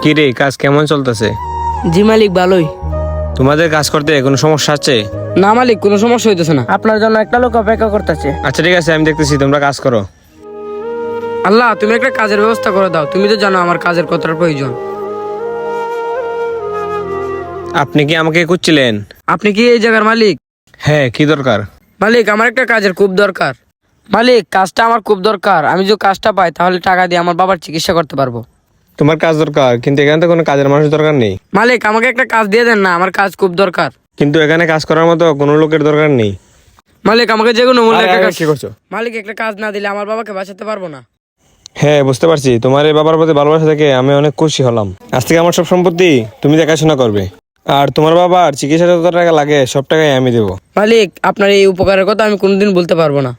কি রে, কাজ কেমন চলতেছে? জি মালিক, ভালোই। তোমাদের কাজ করতে কোনো সমস্যা আছে? না মালিক, কোনো সমস্যা হইতেছে না। আপনার জন্য একটা লোক অপেক্ষা করতেছে। আচ্ছা ঠিক আছে, আমি দেখতেছি, তোমরা কাজ করো। আল্লাহ, তুমি একটা কাজের ব্যবস্থা করে দাও। তুমি তো জানো আমার কাজের কতটা প্রয়োজন। আপনি কি আমাকে খুঁজছিলেন? আপনি কি এই জায়গার মালিক? হ্যাঁ, কি দরকার? মালিক, আমার একটা কাজের খুব দরকার। মালিক, কাজটা আমার খুব দরকার। আমি যদি কাজটা পাই তাহলে টাকা দিয়ে আমার বাবার চিকিৎসা করতে পারবো। তোমার কাজ দরকার, কিন্তু এখানে তো কোনো কাজের মানুষ দরকার নেই। মালিক, আমাকে একটা কাজ দিয়ে দেন না, আমার কাজ খুব দরকার। কিন্তু এখানে কাজ করার মতো কোনো লোকের দরকার নেই। মালিক, আমাকে যে কোনো মূল্যে একটা কাজ। কি করছো? মালিক, একটা কাজ না দিলে আমার বাবাকে বাঁচাতে পারবো না। হ্যাঁ, বুঝতে পারছি। তোমার এই বাবার প্রতি ভালোবাসা থেকে আমি অনেক খুশি হলাম। আজ থেকে আমার সব সম্পত্তি তুমি দেখাশোনা করবে, আর তোমার বাবার চিকিৎসা যত টাকা লাগে সব টাকাই আমি দেবো। মালিক, আপনার এই উপকারের কথা আমি কোনোদিন বলতে পারবো না।